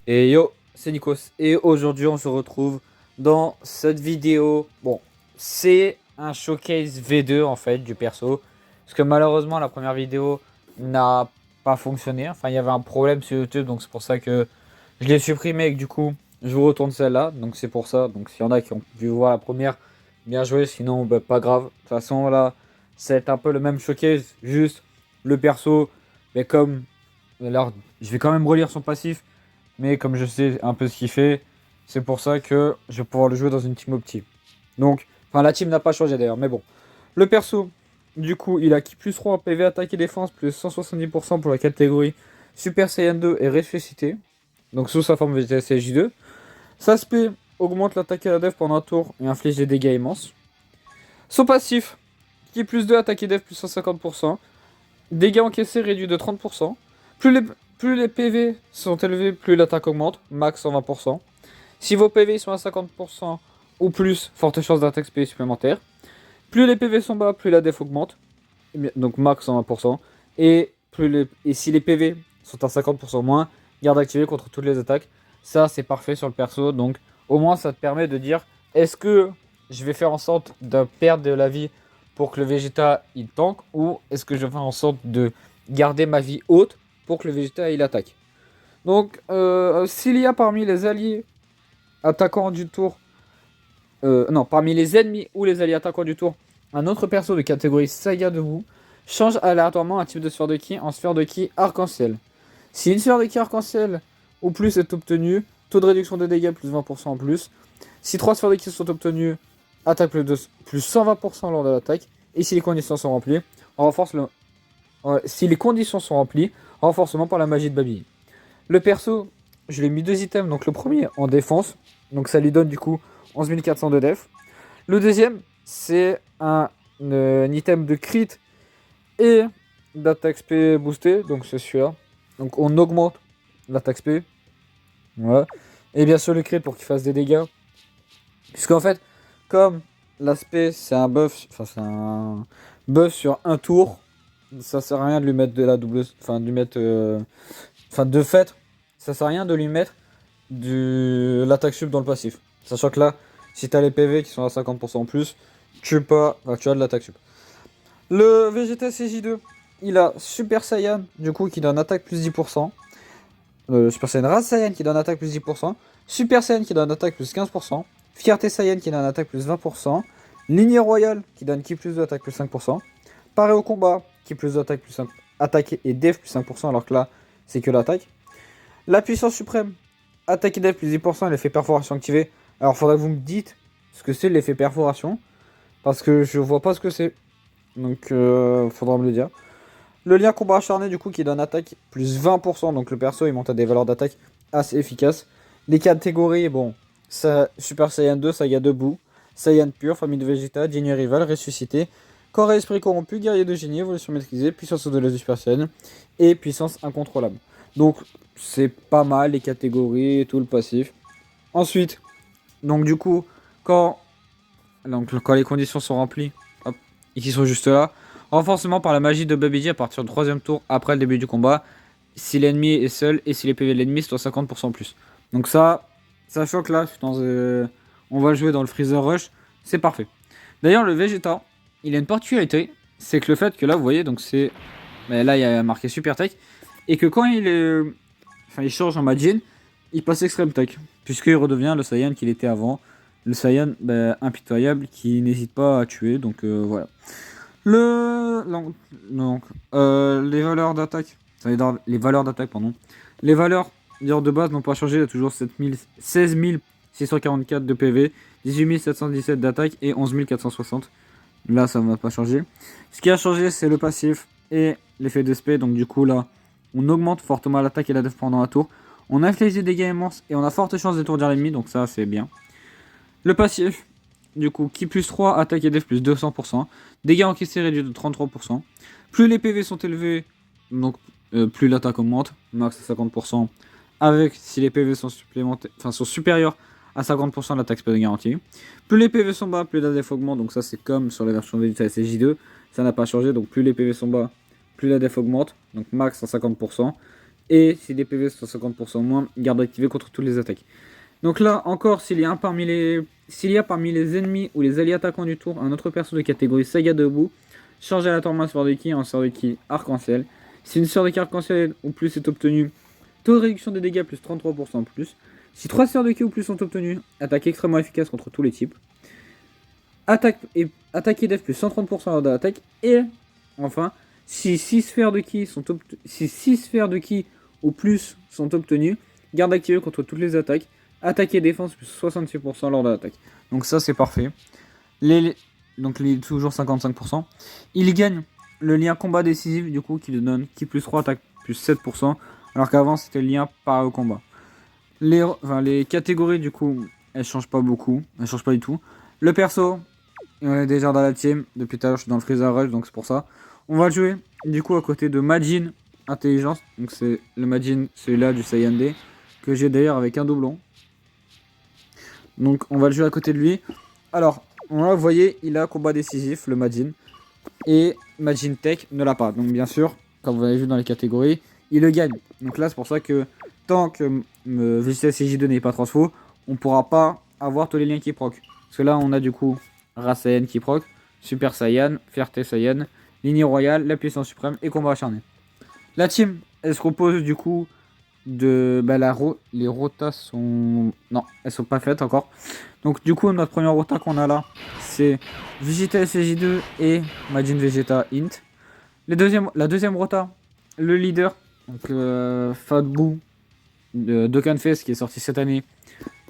Et yo, c'est Nikos. Et aujourd'hui, on se retrouve dans cette vidéo. Bon, c'est un showcase V2 en fait du perso. Parce que malheureusement, la première vidéo n'a pas fonctionné. Enfin, il y avait un problème sur YouTube. Donc c'est pour ça que je l'ai supprimé. Et que du coup, je vous retourne celle-là. Donc c'est pour ça. Donc s'il y en a qui ont vu voir la première, bien joué. Sinon, bah, pas grave. De toute façon, là, c'est un peu le même showcase. Juste le perso. Mais comme. Alors, je vais quand même relire son passif. Mais comme je sais un peu ce qu'il fait, c'est pour ça que je vais pouvoir le jouer dans une team optique. Donc, enfin la team n'a pas changé d'ailleurs, mais bon. Le perso, du coup, il a qui plus 3 en PV attaque et défense, plus 170% pour la catégorie Super Saiyan 2 et ressuscité. Donc sous sa forme VTS J2. Sa SP augmente l'attaque et la def pendant un tour et inflige des dégâts immenses. Son passif, qui plus 2 attaque et def plus 150%. Dégâts encaissés réduits de 30%. Plus les, plus les PV sont élevés, plus l'attaque augmente, max 120%. Si vos PV sont à 50% ou plus, forte chance d'attaque SP supplémentaire. Plus les PV sont bas, plus la def augmente, donc max 120%. Et si les PV sont à 50% moins, garde activée contre toutes les attaques. Ça, c'est parfait sur le perso. Donc, au moins, ça te permet de dire est-ce que je vais faire en sorte de perdre de la vie pour que le Vegeta il tank, ou est-ce que je vais faire en sorte de garder ma vie haute pour que le Vegeta il attaque. Donc, s'il y a parmi les alliés attaquants du tour, non, parmi les ennemis ou les alliés attaquants du tour, un autre perso de catégorie Saga de vous, change aléatoirement un type de sphère de ki en sphère de ki arc-en-ciel. Si une sphère de ki arc-en-ciel ou plus est obtenue, taux de réduction des dégâts plus 20% en plus. Si 3 sphères de ki sont obtenues, attaque plus 120% lors de l'attaque. Et si les conditions sont remplies, on renforce le, si les conditions sont remplies, renforcement par la magie de Baby. Le perso, je lui ai mis 2 items. Donc le premier en défense, donc ça lui donne du coup 11 400 de def. Le deuxième, c'est un item de crit et d'attaque SP boosté, donc c'est celui-là. Donc on augmente l'attaque SP. Voilà. Et bien sûr le crit pour qu'il fasse des dégâts. Puisqu'en fait, comme l'aspect c'est un buff, enfin c'est un buff sur un tour, ça sert à rien de lui mettre de la double, enfin de lui mettre, enfin de fait, ça sert à rien de lui mettre de l'attaque sub dans le passif. Sachant que là, si t'as les PV qui sont à 50% en plus, tu as de l'attaque sub. Le Vegeta CJ2, il a Super Saiyan, du coup, qui donne attaque plus 10%. Super Saiyan Race Saiyan qui donne attaque plus 10%. Super Saiyan qui donne attaque plus 15%. Fierté Saiyan qui donne attaque plus 20%. Lignée Royale qui donne ki plus 2 attaque plus 5%. Paré au combat qui plus 2 attaque plus 5%. Attaque et def plus 5% alors que là, c'est que l'attaque. La puissance suprême, attaque et def plus 10% et l'effet perforation activé. Alors faudrait que vous me dites ce que c'est l'effet perforation. Parce que je vois pas ce que c'est. Donc faudra me le dire. Le lien combat acharné du coup qui donne attaque plus 20%. Donc le perso il monte à des valeurs d'attaque assez efficaces. Les catégories, bon, ça, Super Saiyan 2, Saga debout, Saiyan pur, famille de Vegeta, génie rival, ressuscité, corps et esprit corrompu, guerrier de génie, évolution maîtrisée, puissance au-delà du Super Saiyan et puissance incontrôlable. Donc c'est pas mal les catégories et tout le passif. Ensuite, donc du coup, quand, quand les conditions sont remplies, hop, et qui sont juste là, renforcement par la magie de Baby G à partir du 3ème tour après le début du combat, si l'ennemi est seul et si les PV de l'ennemi sont à 50% plus. Donc ça choque là, on va jouer dans le Freezer Rush, c'est parfait. D'ailleurs le Vegeta, il a une particularité, c'est que le fait que là vous voyez, donc c'est, ben là il y a marqué Super Tech, et que quand il change en Majin, il passe Extreme Tech, puisqu'il redevient le Saiyan qu'il était avant, le Saiyan impitoyable qui n'hésite pas à tuer, donc voilà. Les valeurs d'attaque. Les valeurs d'attaque, pardon. Les valeurs de base n'ont pas changé. Il y a toujours 16 644 de PV, 18 717 d'attaque et 11 460. Là, ça ne va pas changer. Ce qui a changé, c'est le passif et l'effet de SP. Donc, du coup, là, on augmente fortement l'attaque et la def pendant un tour. On inflige des dégâts immenses et on a forte chance d'étourdir l'ennemi. Donc, ça, c'est bien. Le passif, du coup, ki plus 3, attaque et def plus 200%. Dégâts encaissés réduits de 33%. Plus les PV sont élevés, donc plus l'attaque augmente, max à 50%. Avec, si les PV sont sont supérieurs à 50%, l'attaque peut être garantie. Plus les PV sont bas, plus la def augmente. Donc ça, c'est comme sur la version Vegeta SJ2. Ça n'a pas changé. Donc plus les PV sont bas, plus la def augmente. Donc max à 50%. Et si les PV sont 50% moins, garde activée contre toutes les attaques. Donc là, encore, s'il y a parmi les ennemis ou les alliés attaquants du tour un autre perso de catégorie Saga debout, change aléatoirement sort de ki en sort de ki arc-en-ciel. Si une sort de ki arc-en-ciel ou plus est obtenue, taux de réduction des dégâts plus 33% en plus. Si 3 sorts de ki ou plus sont obtenus, attaque extrêmement efficace contre tous les types. Attaque et def plus 130% lors de l'attaque. Et enfin, si 6 sphères de ki ou plus sont obtenues, garde activée contre toutes les attaques. Attaque et défense plus 66% lors de l'attaque. Donc ça c'est parfait. Donc toujours 55%. Il gagne le lien combat décisif du coup qui lui donne ki plus 3 attaque plus 7%. Alors qu'avant c'était le lien par combat. Les catégories du coup elles changent pas beaucoup. Elles changent pas du tout. Le perso, on est déjà dans la team. Depuis tout à l'heure je suis dans le Freezer Rush donc c'est pour ça. On va jouer du coup à côté de Majin Intelligence. Donc c'est le Majin, celui-là du Saiyan D. Que j'ai d'ailleurs avec un doublon. Donc on va le jouer à côté de lui. Alors, vous voyez, il a combat décisif, le Majin. Et Majin Tech ne l'a pas. Donc bien sûr, comme vous avez vu dans les catégories, il le gagne. Donc là, c'est pour ça que tant que Vegeta CJ2 n'est pas transfo, on pourra pas avoir tous les liens qui proc. Parce que là, on a du coup Race Saiyan qui proc, Super Saiyan, Fierté Saiyan, Lignée Royale, la puissance suprême et combat acharné. La team, elle se compose du coup de les rotas sont non, elles sont pas faites encore. Donc du coup notre première rota qu'on a là, c'est Vegeta SJ2 et Majin Vegeta Int. La deuxième rota, le leader, donc Fat Boo de Dokkan Fest qui est sorti cette année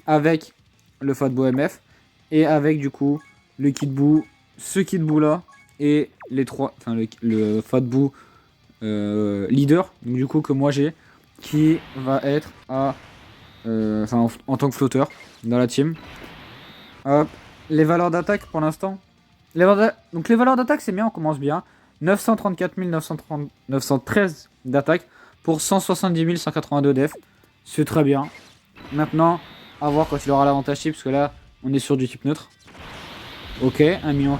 avec le Fat Boo MF et avec du coup le Kid Boo, ce Kid Boo là et les trois, enfin le Fat Boo leader, donc du coup que moi j'ai, qui va être à en tant que flotteur dans la team. Hop. Les valeurs d'attaque pour l'instant. Donc les valeurs d'attaque c'est bien, on commence bien. 934 913 d'attaque pour 170 182 def. C'est très bien. Maintenant, à voir quand il aura l'avantage type, parce que là on est sur du type neutre. Ok, 1,4 million.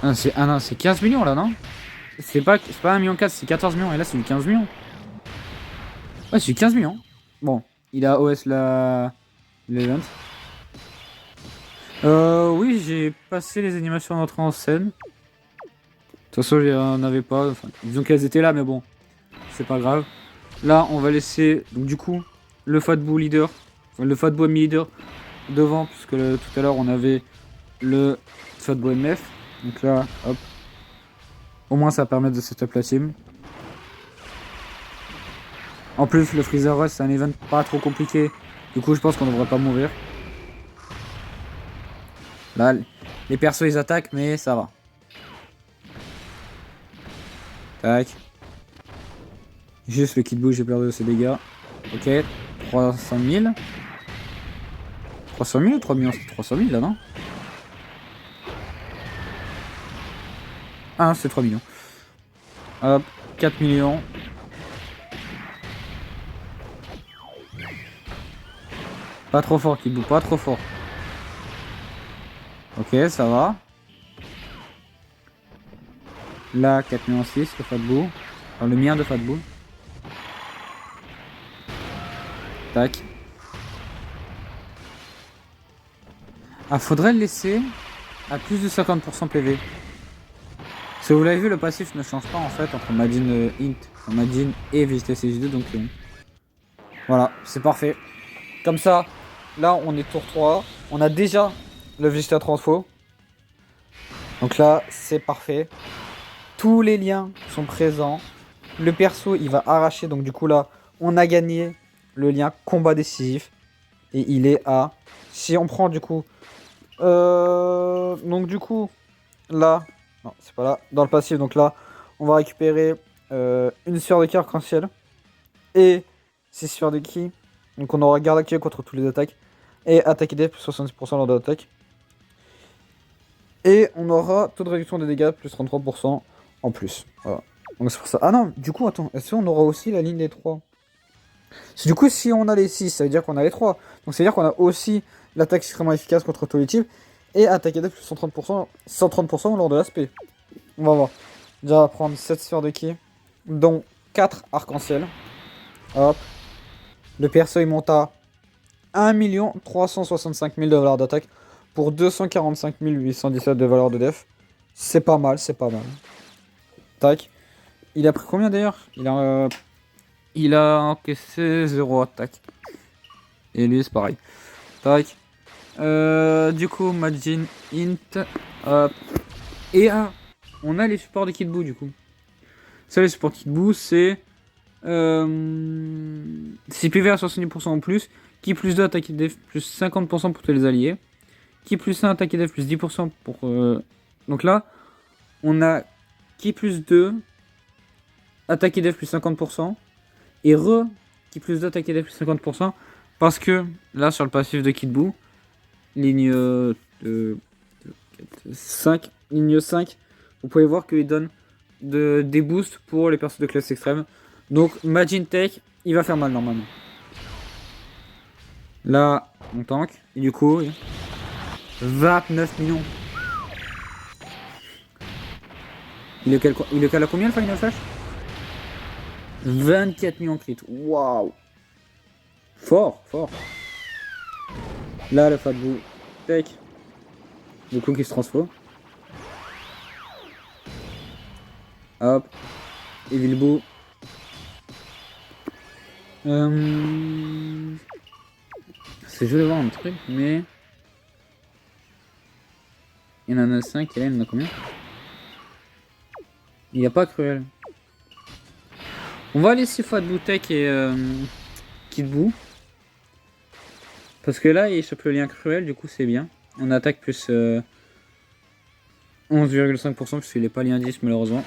Ah non, c'est 15 millions là, non? C'est pas 1,4 million, c'est 14 millions. Et là, c'est du 15 millions. Ouais, c'est du 15 millions. Bon, il a OS l'event. Oui, j'ai passé les animations d'entrée en scène. De toute façon, j'en avais pas. Enfin, disons qu'elles étaient là, mais bon, c'est pas grave. Là, on va laisser, donc du coup, le Fatboo leader, enfin, le Fatboo MI leader devant, puisque tout à l'heure, on avait le Fatboo MF. Donc là, hop. Au moins, ça permet de setup la team. En plus, le Freezer Rush, c'est un event pas trop compliqué. Du coup, je pense qu'on devrait pas mourir. Là, les persos, ils attaquent, mais ça va. Tac. Juste le Kid Boo, j'ai perdu de ses dégâts. Ok, 300 000. 300 000 ou 3 millions? C'est 300 000 là, non? Ah, c'est 3 millions. Hop, 4 millions. Pas trop fort, Kid Boo, pas trop fort. Ok, ça va. Là, 4 millions 6, le Fat Boo. Enfin, le mien de Fat Boo. Tac. Ah, faudrait le laisser à plus de 50% PV. Si vous l'avez vu, le passif ne change pas en fait entre Majin Int, Majin et Vegeta CJ2. Donc voilà, c'est parfait. Comme ça, là on est tour 3. On a déjà le Vegeta Transfo. Donc là, c'est parfait. Tous les liens sont présents. Le perso, il va arracher. Donc du coup là, on a gagné le lien combat décisif. Et il est à... Si on prend du coup... Donc du coup, là... Non, c'est pas là. Dans le passif, donc là, on va récupérer une sphère de ki arc-en-ciel. Et 6 sphères de ki. Donc on aura garde activée contre toutes les attaques. Et attaque def plus 70% lors de l'attaque. Et on aura taux de réduction des dégâts plus 33% en plus. Voilà. Donc c'est pour ça. Ah non, du coup, attends. Est-ce qu'on aura aussi la ligne des 3? Du coup, si on a les 6, ça veut dire qu'on a les 3. Donc ça veut dire qu'on a aussi l'attaque extrêmement efficace contre tous les types. Et attaquer def plus 130% lors de l'aspect. On va voir. Déjà, on va prendre 7 sphères de ki, dont 4 arc-en-ciel. Hop. Le perso il monte à 1 365 000 de valeur d'attaque pour 245 817 de valeur de def. C'est pas mal, c'est pas mal. Tac. Il a pris combien d'ailleurs? Il a encaissé 0 attaque. Et lui c'est pareil. Tac. Du coup, Majin, Int. Hop. Et on a les supports de Kid Buu du coup. Ça, les supports de Kid Buu, c'est. Si PV à 70% en plus. Qui plus 2 attaque def plus 50% pour tous les alliés. Qui plus 1 attaque def plus 10% pour. Donc là, on a qui plus 2 attaque def plus 50%. Et qui plus 2 attaque def plus 50%. Parce que là, sur le passif de Kid Buu, ligne 5, ligne 5, vous pouvez voir qu'il donne des boosts pour les persos de classe extrême. Donc Majin Tech, il va faire mal normalement. Là, on tank. Et du coup, 29 millions. Il est quel à combien le Final Flash? 24 millions crit. Waouh. Fort, fort. Là, le Fat Buu Tech. Du coup, qui se transforme. Hop. Evil Buu. C'est joli de voir un truc, mais. Il y en a 5, et là, il y en a combien? Il n'y a pas Cruel. On va laisser Fat Buu Tech et Kid Buu. Parce que là, il chope le lien Cruel, du coup, c'est bien. On attaque plus 11,5% parce qu'il n'est pas lien 10 malheureusement.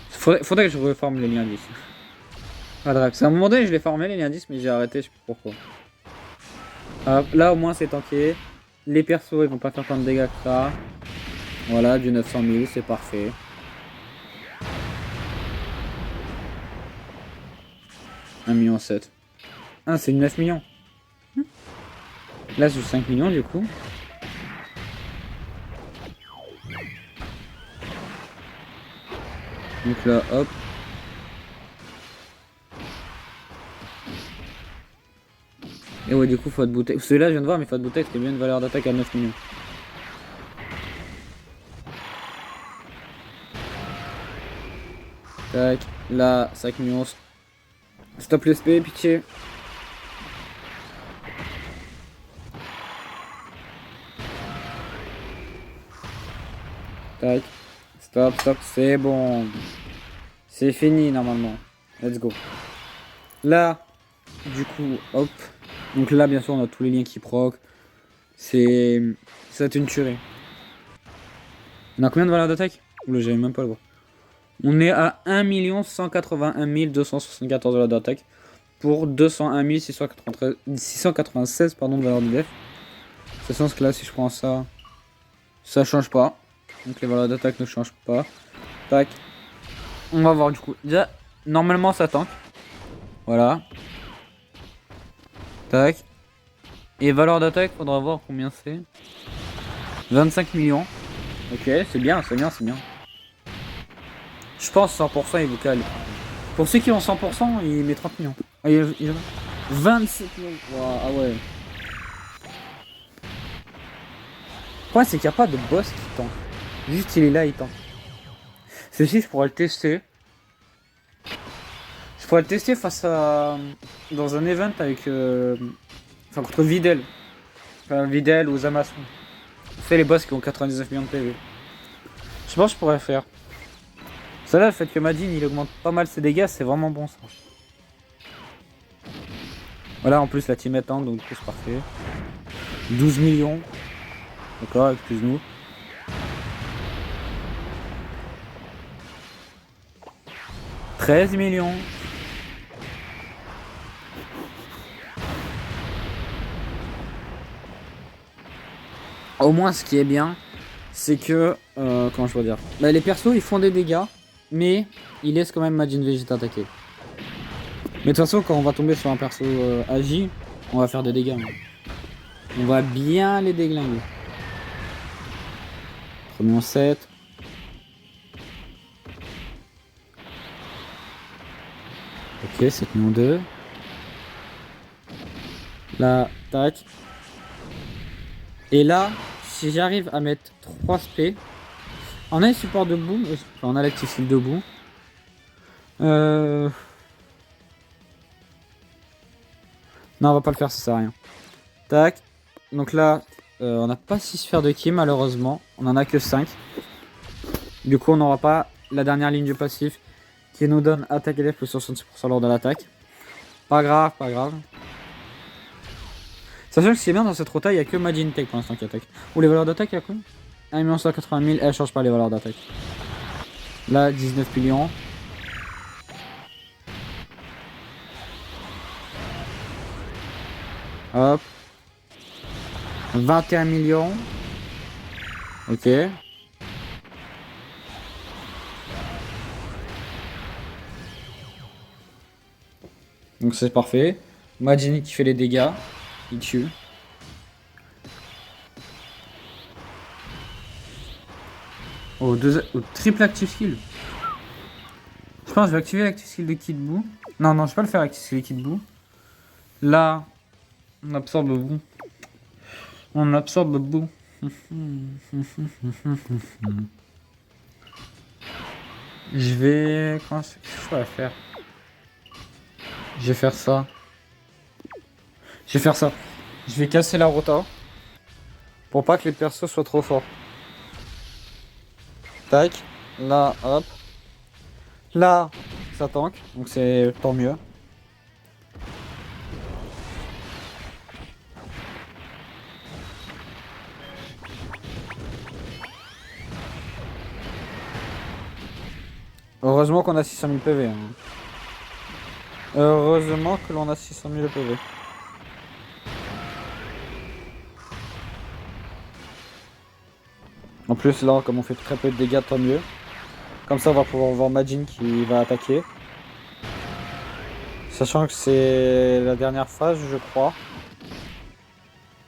Faudrait que je reforme les liens 10. Ah, Drax. À un moment donné, je l'ai formé les liens 10, mais j'ai arrêté, je sais pas pourquoi. Là, au moins, c'est tanké. Les persos, ils vont pas faire tant de dégâts que ça. Voilà, du 900 000, c'est parfait. $1,7 million. Ah, c'est 9 millions. Là, c'est 5 millions du coup. Donc là, hop. Et ouais, du coup, Fat Buu Tech. Celui-là, je viens de voir, mais Fat Buu Tech, c'était bien une valeur d'attaque à 9 millions. Tac. Là, 5 millions. Stop le SP, pitié. Tac. Stop, stop, c'est bon. C'est fini normalement. Let's go. Là, du coup, hop. Donc là, bien sûr, on a tous les liens qui proc. C'est. Ça va être une tuerie. On a combien de valeur d'attaque? Oula, j'avais même pas le voir. On est à 1 181 274 valeur d'attaque. Pour 201 696 pardon, de valeur de def. C'est sens que là, si je prends ça, ça change pas. Donc les valeurs d'attaque ne changent pas. Tac. On va voir du coup. Déjà, normalement ça tank. Voilà. Tac. Et valeur d'attaque, faudra voir combien c'est. 25 millions. Ok, c'est bien, c'est bien, c'est bien. Je pense 100% il vous cale. Pour ceux qui ont 100%, il met 30 millions. Ah, il 27 millions. Wow, ah ouais. Le problème c'est qu'il n'y a pas de boss qui tank. Juste il est là, il tank. Ceci, je pourrais le tester. Je pourrais le tester face à. Dans un event avec. Enfin, contre Videl. Enfin, Videl ou Zamasu. C'est les boss qui ont 99 millions de PV. Je pense que je pourrais le faire. Ça là, le fait que Majin il augmente pas mal ses dégâts, c'est vraiment bon ça. Voilà, en plus la team est tank, donc du coup c'est parfait. 12 millions. D'accord, excuse-nous. « 13 millions. Au moins, ce qui est bien, c'est que... comment je peux dire, bah, les persos, ils font des dégâts, mais ils laissent quand même Majin Vegeta attaquer. Mais de toute façon, quand on va tomber sur un perso agi, on va faire des dégâts. On va bien les déglinguer. 3 millions 7. Ok, 7 millions 2. Là, tac. Et là, si j'arrive à mettre 3 spé, on a les supports debout, enfin, on a l'active skill debout. Non, on va pas le faire, ça sert à rien. Tac. Donc là, on n'a pas 6 sphères de ki malheureusement. On en a que 5. Du coup, on n'aura pas la dernière ligne du passif qui nous donne attaque élève plus 66% lors de l'attaque. Pas grave, pas grave. Sachant que ce qui est bien dans cette rota, il n'y a que Majin Tech pour l'instant qui attaque. Ou les valeurs d'attaque, il y a quoi 1 180 000, elle change pas les valeurs d'attaque. Là, 19 millions. Hop. 21 millions. Ok. Donc c'est parfait. Majin qui fait les dégâts. Il tue. Oh, triple active skill. Je pense que je vais activer l'active skill de Kid Buu. Non, non, je vais pas le faire active skill de Kid Buu. Là, on absorbe Buu. On absorbe Buu. Je vais... Qu'est-ce que je vais faire? Je vais faire ça. Je vais faire ça. Je vais casser la rota. Pour pas que les persos soient trop forts. Tac. Là, hop. Là, ça tank. Donc c'est tant mieux. Heureusement qu'on a 600 000 PV. Hein. Heureusement que l'on a 600 000 PV. En plus là, comme on fait très peu de dégâts, tant mieux. Comme ça, on va pouvoir voir Majin qui va attaquer. Sachant que c'est la dernière phase, je crois.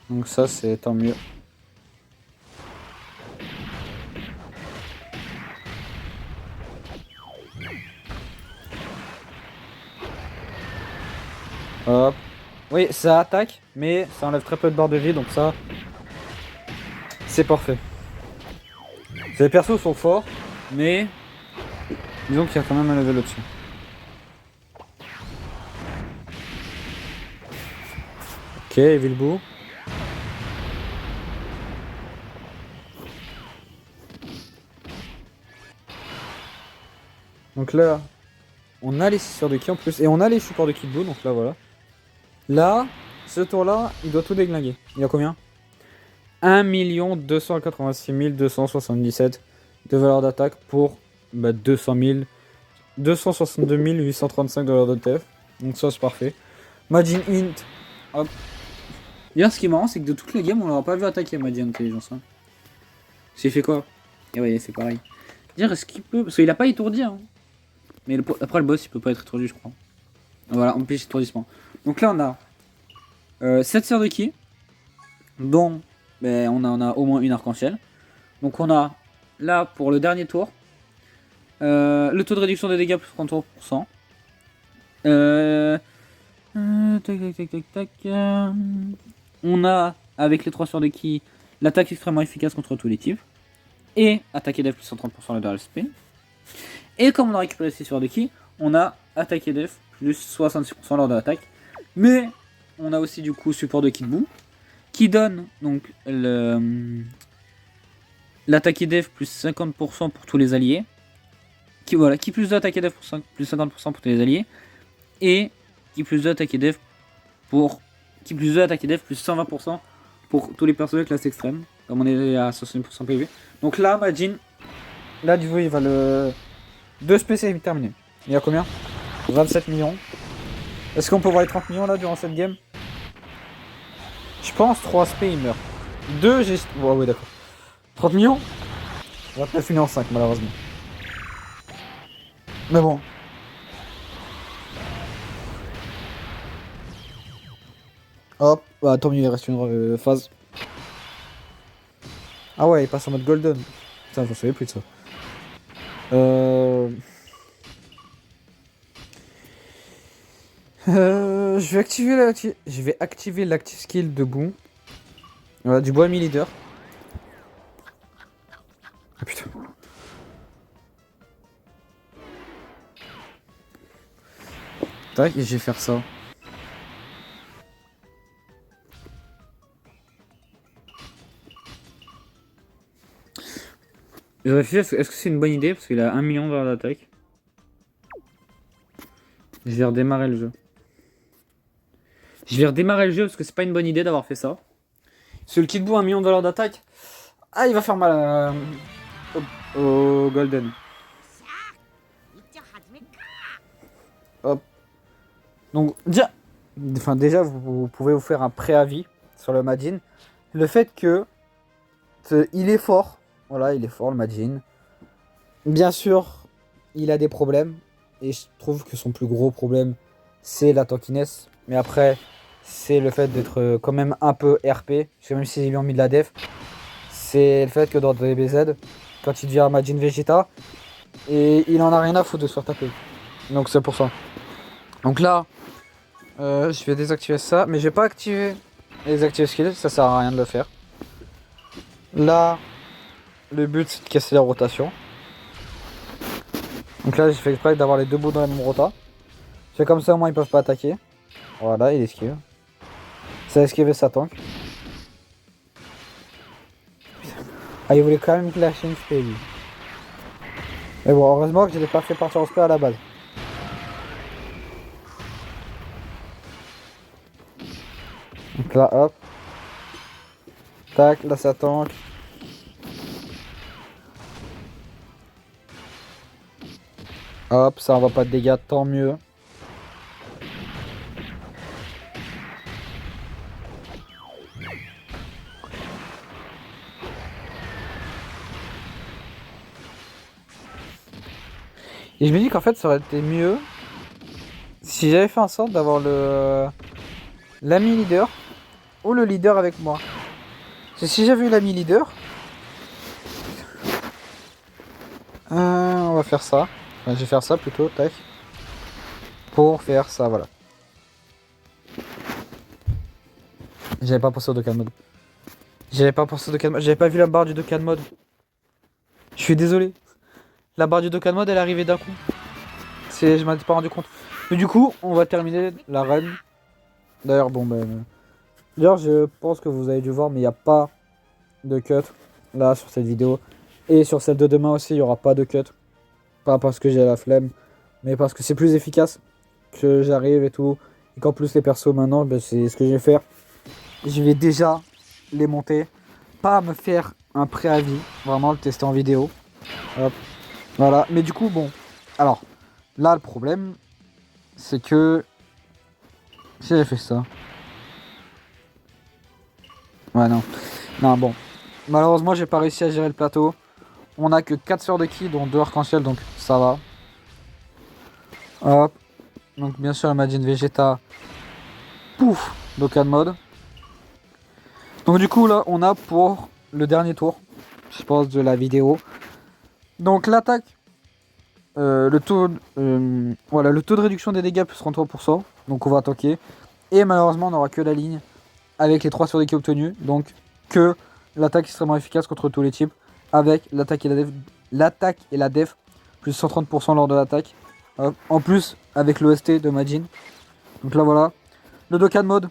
Donc ça, c'est tant mieux. Hop. Oui, ça attaque, mais ça enlève très peu de barres de vie, donc ça, c'est parfait. Les persos sont forts, mais disons qu'il y a quand même un level au-dessus. Ok, Vilbou. Donc là, on a les 6 sorts de ki en plus, et on a les supports de Kid Buu, donc là voilà. Là, ce tour-là, il doit tout déglinguer. Il y a combien 1 286 277 de valeur d'attaque pour 200 000, 262 835 de valeur de TF. Donc ça c'est parfait. Majin Int. Hop. D'ailleurs ce qui est marrant c'est que de toute la game on l'aura pas vu attaquer Majin Intelligence. Hein. C'est fait quoi? Et ouais c'est pareil. Dire est-ce qu'il peut. Parce qu'il a pas étourdi hein. Mais après le boss il peut pas être étourdi je crois. Voilà, on pêche étourdissement. Donc là on a 7 sœurs de ki. Dont on en a au moins une arc-en-ciel. Donc on a là pour le dernier tour le taux de réduction des dégâts plus 33%. On a avec les 3 sorts de ki l'attaque extrêmement efficace contre tous les types. Et attaquer def plus 130% de LSP. Et comme on a récupéré 6 sorts de ki, on a attaquer def plus 66% lors de l'attaque. Mais on a aussi du coup support de Kid Buu qui donne donc l'attaque def plus 50% pour tous les alliés. Qui plus 2 attaque def plus 50% pour tous les alliés. Et qui plus 2 attaque def qui plus 2 attaque def plus 120% pour tous les personnages de classe extrême. Comme on est à 60% PV. Donc là, Majin, là du coup il va le 2 SP c'est terminé. Il y a combien 27 millions. Est-ce qu'on peut voir les 30 millions là durant cette game? Je pense 3 SP il meurt. 2 j'ai... Oh, ouais d'accord. 30 millions 29 millions 5 malheureusement. Mais bon. Hop, bah, tant mieux, il reste une phase. Ah ouais, il passe en mode golden. Putain, j'en savais plus de ça. Je vais activer l'active skill de Boom. Voilà, du bois mi-leader. Ah putain. Tac, et je vais faire ça. Je réfléchis, est-ce que c'est une bonne idée? Parce qu'il a 1 million dans d'attaque. Je vais redémarrer le jeu. Je vais redémarrer le jeu parce que c'est pas une bonne idée d'avoir fait ça. Parce que le kit bout 1 million de dollars d'attaque. Ah, il va faire mal au Golden. Hop. Donc, déjà, vous pouvez vous faire un préavis sur le Majin. Le fait que il est fort. Voilà, il est fort le Majin. Bien sûr, il a des problèmes. Et je trouve que son plus gros problème, c'est la tankiness. Mais après, c'est le fait d'être quand même un peu RP. Parce que même s'ils lui ont mis de la def, c'est le fait que dans DBZ, quand il devient Majin Vegeta, et il en a rien à foutre de se faire taper. Donc c'est pour ça. Donc là, je vais désactiver ça. Mais je vais pas activer les active skills, ça sert à rien de le faire. Là, le but c'est de casser la rotation. Donc là, j'ai fait exprès d'avoir les deux bouts dans la même rota. C'est comme ça, au moins, ils peuvent pas attaquer. Voilà, il esquive. Ça a esquivé sa tank. Ah, il voulait quand même clasher une spé, lui. Mais bon, heureusement que je l'ai pas fait partir en spé à la base. Donc là, hop. Tac, là, ça tank. Hop, ça envoie pas de dégâts, tant mieux. Et je me dis qu'en fait ça aurait été mieux si j'avais fait en sorte d'avoir l'ami leader ou le leader avec moi. Parce que si j'avais eu l'ami leader, on va faire ça. Enfin, je vais faire ça plutôt, tac. Pour faire ça, voilà. J'avais pas pensé au Dokkan mode. J'avais pas pensé au Dokkan mode. J'avais pas vu la barre du Dokkan mode. Je suis désolé. La barre du Dokkan mode elle est arrivée d'un coup. Je m'en étais pas rendu compte. Mais du coup, on va terminer la run. D'ailleurs, bon ben. D'ailleurs, je pense que vous avez dû voir, mais il n'y a pas de cut là sur cette vidéo. Et sur celle de demain aussi, il n'y aura pas de cut. Pas parce que j'ai la flemme, mais parce que c'est plus efficace que j'arrive et tout. Et qu'en plus, les persos maintenant, ben, c'est ce que je vais faire. Je vais déjà les monter. Pas me faire un préavis, vraiment le tester en vidéo. Hop. Voilà, mais du coup, bon. Alors, là, le problème, c'est que si j'ai fait ça. Ouais, non. Non, bon. Malheureusement, j'ai pas réussi à gérer le plateau. On a que 4 sphères de ki, dont 2 arc-en-ciel, donc ça va. Hop. Donc, bien sûr, Majin Vegeta. Pouf, Dokkan mode. Donc, du coup, là, on a pour le dernier tour, je pense, de la vidéo. Donc, l'attaque. Voilà, le taux de réduction des dégâts plus 33%. Donc, on va attaquer. Et malheureusement, on n'aura que la ligne avec les 3 sphères de ki obtenues. Donc, que l'attaque extrêmement efficace contre tous les types. Avec l'attaque et la def, plus 130% lors de l'attaque. En plus, avec l'OST de Majin. Donc là, voilà. Le Dokkan mode.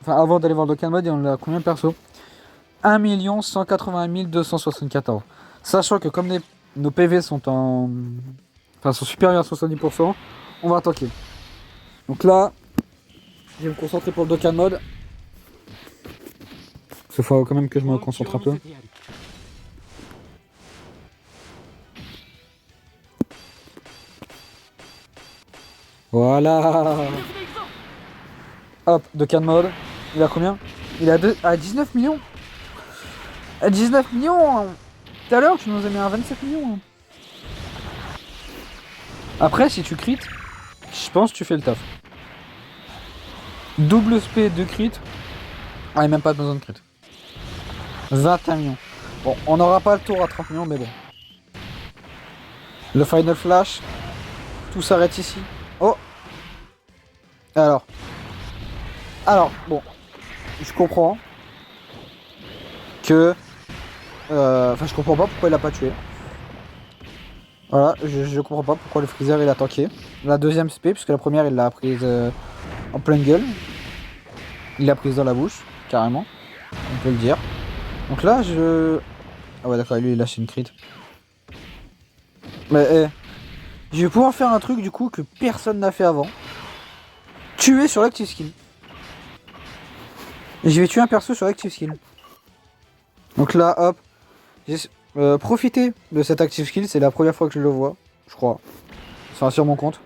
Enfin, avant d'aller voir le Dokkan mode, on a combien de persos? 1 180 274. Sachant que comme nos PV sont sont supérieurs à 70%, on va attaquer. Donc là, je vais me concentrer pour le Dokkan mode. Il faut quand même que je me concentre un peu. Voilà. Hop, Dokkan mode. Il a combien? Il a 19 millions. À 19 millions. Tout à l'heure, tu nous as mis à 27 millions. Après, si tu crit, je pense que tu fais le taf. Double SP de crit. Ah, et même pas besoin de crit. 21 millions. Bon, on n'aura pas le tour à 30 millions, mais bon. Le Final Flash. Tout s'arrête ici. Oh. Alors, bon. Je comprends que... Enfin, je comprends pas pourquoi il l'a pas tué. Voilà, je comprends pas pourquoi le Freezer il a tanké. La deuxième SP, puisque la première il l'a prise en pleine gueule. Il l'a prise dans la bouche, carrément. On peut le dire. Donc là, Ah ouais, d'accord, lui il lâche une crit. Mais je vais pouvoir faire un truc du coup que personne n'a fait avant. Tuer sur l'active skill. Et je vais tuer un perso sur l'active skill. Donc là, hop. Profitez de cet active skill, c'est la première fois que je le vois, je crois. Enfin, sur mon compte.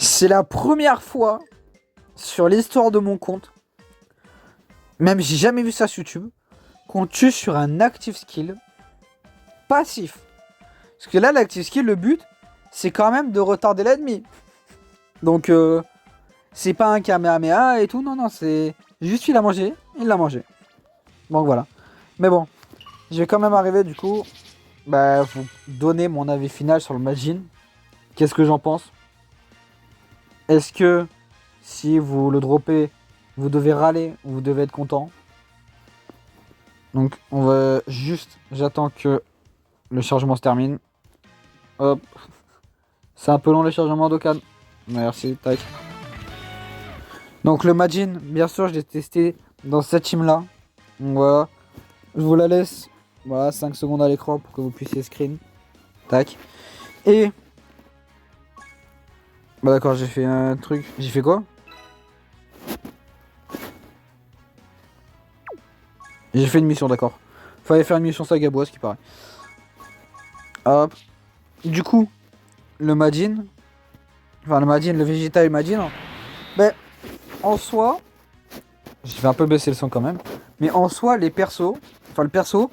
C'est la première fois sur l'histoire de mon compte, même j'ai jamais vu ça sur YouTube, qu'on tue sur un active skill passif. Parce que là, l'active skill, le but, c'est quand même de retarder l'ennemi. Donc, c'est pas un Kamehameha et tout, non, c'est juste il a mangé, il l'a mangé. Donc voilà. Mais bon, je vais quand même arriver du coup, vous donner mon avis final sur le Majin. Qu'est-ce que j'en pense? Est-ce que si vous le droppez, vous devez râler ou vous devez être content? Donc on va juste, j'attends que le chargement se termine. Hop. C'est un peu long le chargement d'Okan. Merci, tac. Donc le Majin, bien sûr, je l'ai testé dans cette team là. Donc voilà. Je vous la laisse. Voilà, 5 secondes à l'écran pour que vous puissiez screen. Tac. Et... Bah d'accord, j'ai fait un truc. J'ai fait quoi? J'ai fait une mission, d'accord. Fallait faire une mission Sagabois, ce qui paraît. Hop. Du coup, le Majin. Enfin, le Majin, le Vegeta et le Majin. Ben, en soi... Je vais un peu baisser le son quand même. Mais en soi, les persos... Enfin, le perso,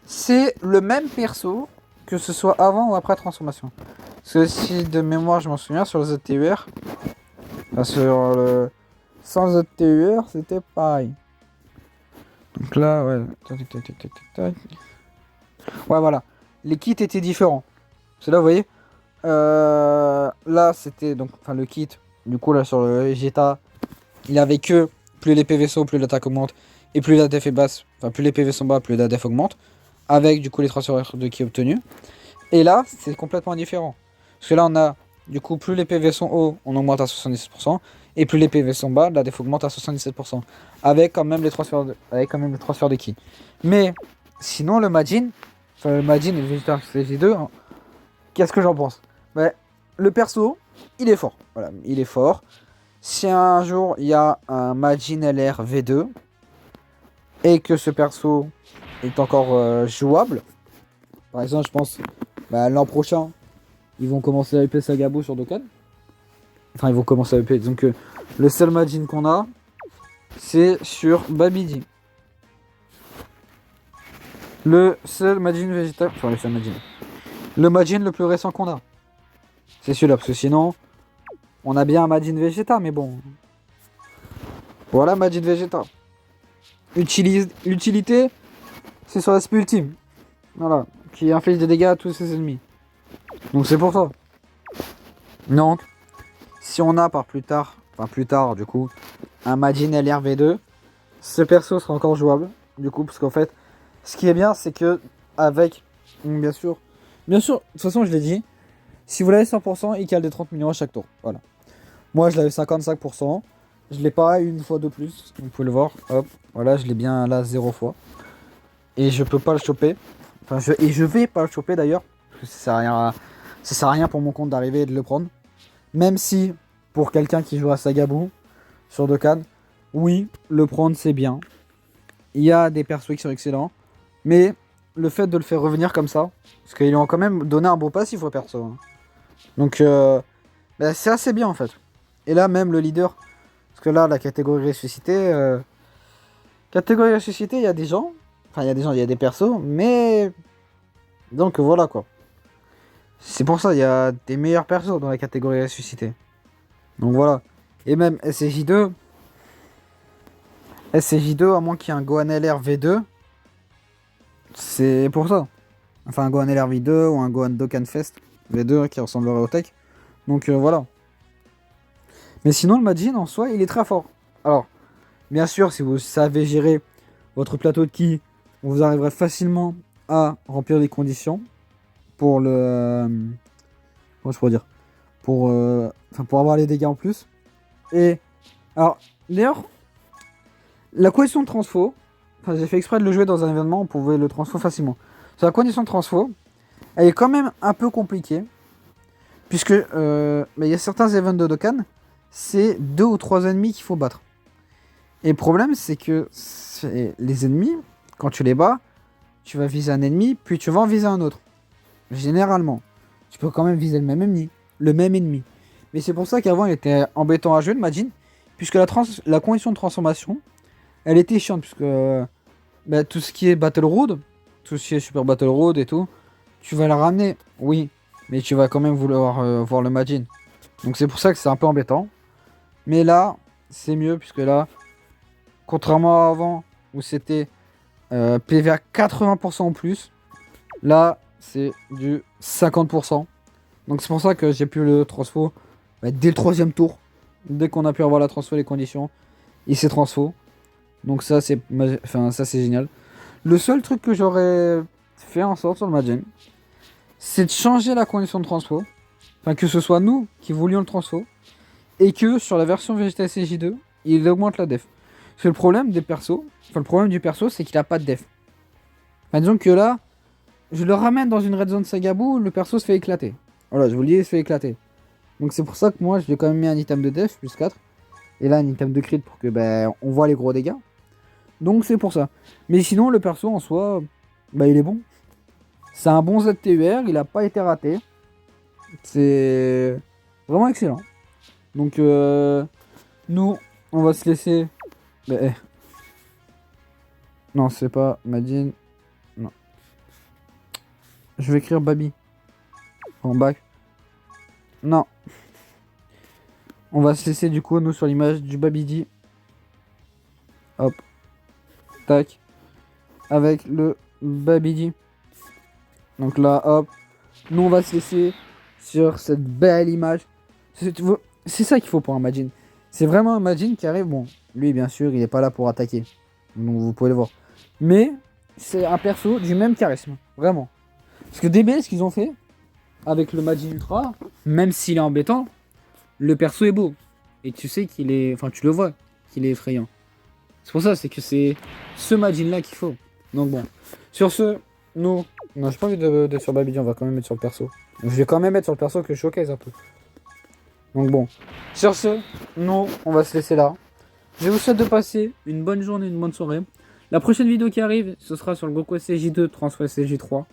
c'est le même perso que ce soit avant ou après transformation. Parce que si de mémoire, je m'en souviens, sur le ZTUR... Enfin, sur le... Sans ZTUR, c'était pareil. Donc là, ouais. Ouais, voilà. Les kits étaient différents. C'est là, vous voyez. Là, c'était donc, enfin, le kit. Du coup, là, sur le Vegeta, il avait que plus les PV sont, plus l'attaque augmente. Et plus la def est basse. Enfin, plus les PV sont bas, plus la def augmente. Avec, du coup, les transferts de ki obtenus. Et là, c'est complètement différent. Parce que là, on a, du coup, plus les PV sont hauts, on augmente à 77%. Et plus les PV sont bas, la def augmente à 77%. Avec quand même les transferts de ki. Mais, sinon, le Majin, enfin, le Majin et le Vegeta CG2, hein, qu'est-ce que j'en pense? Le perso, il est fort. Voilà, il est fort. Si un jour, il y a un Majin LR V2, et que ce perso est encore jouable, par exemple, je pense, l'an prochain, ils vont commencer à upper Sagabo sur Dokkan. Enfin, ils vont commencer à upper. Donc, le seul Majin qu'on a, c'est sur Babidi. Le seul Majin végétal. Enfin, le seul Majin. Le Majin le plus récent qu'on a. C'est celui-là, parce que sinon, on a bien un Majin Vegeta, mais bon. Voilà Majin Vegeta. L'utilité, c'est sur l'aspect ultime. Voilà. Qui inflige des dégâts à tous ses ennemis. Donc c'est pour ça. Donc, si on a plus tard du coup, un Majin LRV2, ce perso sera encore jouable. Du coup, parce qu'en fait, ce qui est bien, c'est que avec, bien sûr, de toute façon, je l'ai dit, si vous l'avez 100%, il cale des 30 millions à chaque tour. Voilà. Moi, je l'avais 55%. Je l'ai pas une fois de plus. Vous pouvez le voir. Hop. Voilà, je l'ai bien là 0 fois. Et je peux pas le choper. Enfin, je vais pas le choper d'ailleurs. Parce que ça sert à rien pour mon compte d'arriver et de le prendre. Même si, pour quelqu'un qui joue à Sagabou, sur Dokkan, oui, le prendre c'est bien. Il y a des persos qui sont excellents. Mais le fait de le faire revenir comme ça. Parce qu'ils lui ont quand même donné un beau passif au perso. Hein. Donc bah, c'est assez bien en fait. Et là même le leader. Parce que là la catégorie ressuscité. Catégorie ressuscité, il y a des gens. Enfin il y a des gens, il y a des persos. Mais. Donc voilà quoi. C'est pour ça il y a des meilleurs persos dans la catégorie ressuscité. Donc voilà. Et même SCJ2. SCJ2, à moins qu'il y ait un Gohan LR V2. C'est pour ça. Enfin un Gohan LR V2 ou un Gohan Dokkan Fest V2 qui ressemblerait au Tech. Donc voilà. Mais sinon le Majin en soi il est très fort. Alors, bien sûr si vous savez gérer votre plateau de ki, vous arriverez facilement à remplir les conditions pour le... comment je pourrais dire pour avoir les dégâts en plus. Et alors d'ailleurs la coalition de transfo, enfin j'ai fait exprès de le jouer dans un événement, on pouvait le transfo facilement. Sur la condition de transfo, elle est quand même un peu compliquée. Puisque il y a certains events de Dokkan, c'est 2 ou 3 ennemis qu'il faut battre. Et le problème, c'est que les ennemis, quand tu les bats, tu vas viser un ennemi, puis tu vas en viser un autre. Généralement. Tu peux quand même viser le même ennemi. Le même ennemi. Mais c'est pour ça qu'avant, il était embêtant à jouer, le Majin. Puisque la condition de transformation, elle était chiante. Puisque tout ce qui est Battle Road, tout ce qui est Super Battle Road et tout, tu vas la ramener, oui. Mais tu vas quand même vouloir voir le Majin. Donc c'est pour ça que c'est un peu embêtant. Mais là, c'est mieux puisque là, contrairement à avant où c'était PV à 80% en plus, là c'est du 50%. Donc c'est pour ça que j'ai pu le transfo dès le 3ème tour. Dès qu'on a pu avoir la transfo, les conditions, il s'est transfo. Donc ça c'est génial. Le seul truc que j'aurais fait en sorte sur le Majin, c'est de changer la condition de transfo. Enfin, que ce soit nous qui voulions le transfo. Et que sur la version Vegeta SCJ2, il augmente la def. Parce que le problème des persos, le problème du perso, c'est qu'il a pas de def. Enfin, disons que là, je le ramène dans une red zone Sagaboo, le perso se fait éclater. Voilà, je vous le dis, il se fait éclater. Donc c'est pour ça que moi, je lui ai quand même mis un item de def, plus 4. Et là, un item de crit pour que on voit les gros dégâts. Donc c'est pour ça. Mais sinon, le perso en soi, il est bon. C'est un bon ZTUR, il a pas été raté. C'est vraiment excellent. Donc nous, on va se laisser... Non, c'est pas Majin. Non. Je vais écrire Baby. En bac. Non. On va se laisser du coup, nous, sur l'image du Babidi. Hop. Tac. Avec le Babidi. Donc là, hop. Nous, on va se laisser sur cette belle image. C'est ça qu'il faut pour un Majin. C'est vraiment un Majin qui arrive. Bon, lui, bien sûr, il n'est pas là pour attaquer. Donc, vous pouvez le voir. Mais c'est un perso du même charisme. Vraiment. Parce que DB, ce qu'ils ont fait avec le Majin Ultra, même s'il est embêtant, le perso est beau. Et tu sais qu'il est... Enfin, tu le vois, qu'il est effrayant. C'est pour ça, c'est que c'est ce Majin-là qu'il faut. Donc bon. Sur ce, nous... Non, j'ai pas envie de sur Babidi, on va quand même mettre sur le perso. Je vais quand même mettre sur le perso que je showcase un peu. Donc bon. Sur ce, nous, on va se laisser là. Je vous souhaite de passer une bonne journée, une bonne soirée. La prochaine vidéo qui arrive, ce sera sur le Goku SCJ2 transfo SCJ3.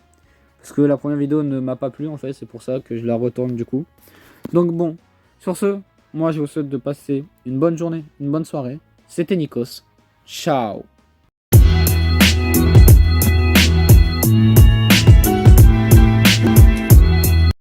Parce que la première vidéo ne m'a pas plu en fait, c'est pour ça que je la retourne du coup. Donc bon, sur ce, moi je vous souhaite de passer une bonne journée, une bonne soirée. C'était Nikos. Ciao.